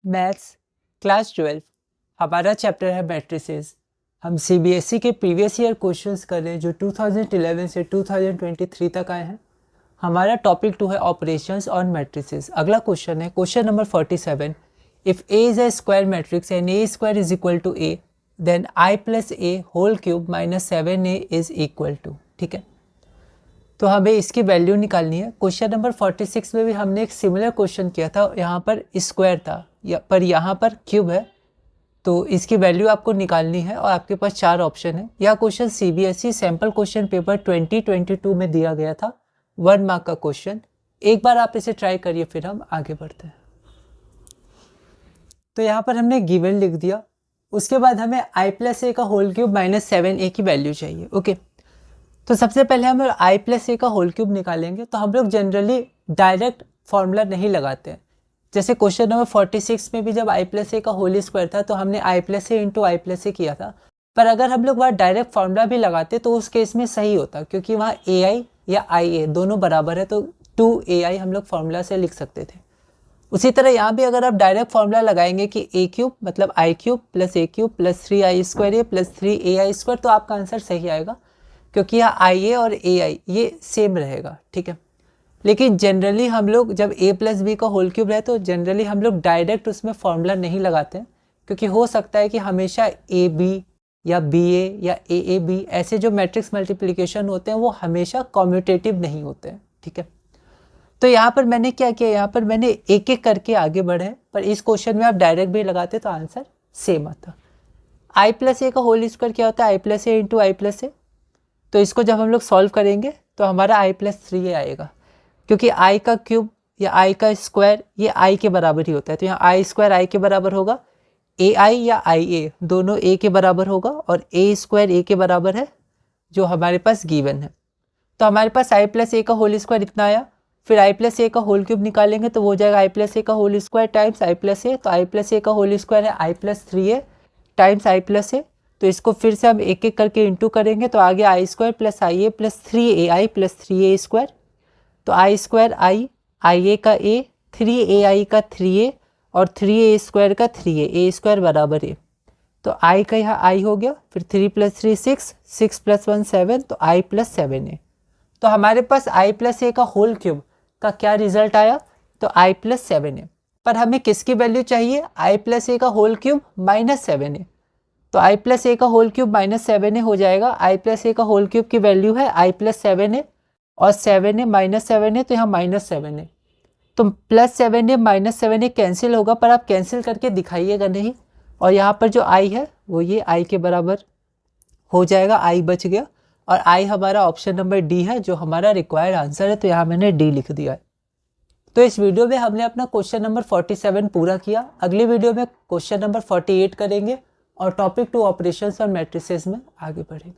Maths class 12 हमारा chapter है matrices. हम सीबीएसई के प्रीवियस ईयर क्वेश्चंस कर रहे हैं जो 2011 से 2023 तक आए हैं। हमारा टॉपिक 2 है ऑपरेशंस ऑन मैट्रिसेस। अगला क्वेश्चन है question number 47। If A is a square matrix and A square is equal to A then I plus A whole cube minus 7a is equal to. ठीक है, तो हमें इसकी value निकालनी है। Question number 46 में भी हमने एक सिमिलर क्वेश्चन किया था, यहाँ पर स्क्वायर था पर यहाँ पर क्यूब है, तो इसकी वैल्यू आपको निकालनी है और आपके पास 4 ऑप्शन है। यह question CBSE sample question paper 2022 में दिया गया था, 1 मार्क का क्वेश्चन। एक बार आप इसे ट्राई करिए, फिर हम आगे बढ़ते हैं। तो यहाँ पर हमने गिवन लिख दिया, उसके बाद हमें आई प्लस ए का होल क्यूब माइनस 7a की वैल्यू चाहिए। ओके, तो सबसे पहले हम आई प्लस ए का होल क्यूब निकालेंगे। तो हम लोग जनरली डायरेक्ट फॉर्मूला नहीं लगाते हैं। जैसे क्वेश्चन नंबर 46 में भी जब आई प्लस ए का होल स्क्वायर था तो हमने आई प्लस ए इंटू आई प्लस ए किया था। पर अगर हम लोग वहाँ डायरेक्ट फॉर्मूला भी लगाते तो उस केस में सही होता, क्योंकि वहाँ ए आई या आई ए दोनों बराबर है, तो 2ai हम लोग फॉर्मूला से लिख सकते थे। उसी तरह यहाँ भी अगर आप डायरेक्ट फॉर्मूला लगाएंगे कि ए क्यूब मतलब आई क्यूब प्लस ए क्यूब प्लस 3i स्क्वायर ए प्लस 3ai स्क्वायर, तो आपका आंसर सही आएगा, क्योंकि यह आई ए और ए आई ये सेम रहेगा। ठीक है, लेकिन जनरली हम लोग जब a प्लस बी का होल क्यूब रहे तो जनरली हम लोग डायरेक्ट उसमें फॉर्मूला नहीं लगाते हैं, क्योंकि हो सकता है कि हमेशा ए बी या बी ए या ए बी ऐसे जो मैट्रिक्स मल्टीप्लिकेशन होते हैं वो हमेशा कॉम्यूटेटिव नहीं होते हैं। ठीक है, तो यहाँ पर मैंने क्या किया, यहाँ पर मैंने एक एक करके आगे बढ़े, पर इस क्वेश्चन में आप डायरेक्ट भी लगाते तो आंसर सेम आता। आई प्लस ए का होल स्क्वायर क्या होता है, i plus A into I plus a. तो इसको जब हम लोग सॉल्व करेंगे तो हमारा आई प्लस 3a आएगा, क्योंकि आई का क्यूब या आई का स्क्वायर ये आई के बराबर ही होता है। तो यहाँ आई स्क्वायर आई के बराबर होगा, ए आई या आई ए दोनों ए के बराबर होगा, और ए स्क्वायर ए के बराबर है जो हमारे पास गिवन है। तो हमारे पास आई प्लस ए का होल स्क्वायर इतना आया। फिर आई प्लस ए का होल क्यूब निकालेंगे तो वो हो जाएगा आई प्लस ए का whole square times i plus a. तो आई प्लस ए का होल स्क्वायर है i plus 3a times i plus a. तो इसको फिर से हम एक एक करके इंटू करेंगे तो आगे i square plus i a plus 3ai plus 3a square. तो आई स्क्वायर आई ए का ए, 3ai का 3a और 3a स्क्वायर का 3a, ए स्क्वायर बराबर ए। तो आई का यहाँ आई हो गया, फिर 3 प्लस 3 6, 6 प्लस 1 7, तो आई प्लस 7a। तो हमारे पास आई प्लस ए का होल क्यूब का क्या रिजल्ट आया, तो आई प्लस 7a। पर हमें किसकी वैल्यू चाहिए, आई प्लस ए का होल क्यूब माइनस 7a। तो आई प्लस ए का होल क्यूब माइनस 7a हो जाएगा। आई प्लस ए का होल क्यूब की वैल्यू है आई प्लस 7a और 7a माइनस 7a, तो यहाँ माइनस 7a। तो plus 7a minus 7a cancel होगा, पर आप कैंसिल करके दिखाइएगा नहीं। और यहाँ पर जो आई है वो ये आई के बराबर हो जाएगा, आई बच गया, और आई हमारा ऑप्शन नंबर डी है जो हमारा रिक्वायर्ड आंसर है। तो यहाँ मैंने डी लिख दिया है। तो इस वीडियो में हमने अपना क्वेश्चन नंबर 47 पूरा किया। अगली वीडियो में क्वेश्चन नंबर 48 करेंगे और टॉपिक 2 ऑपरेशंस और मैट्रिसेस में आगे बढ़ेंगे।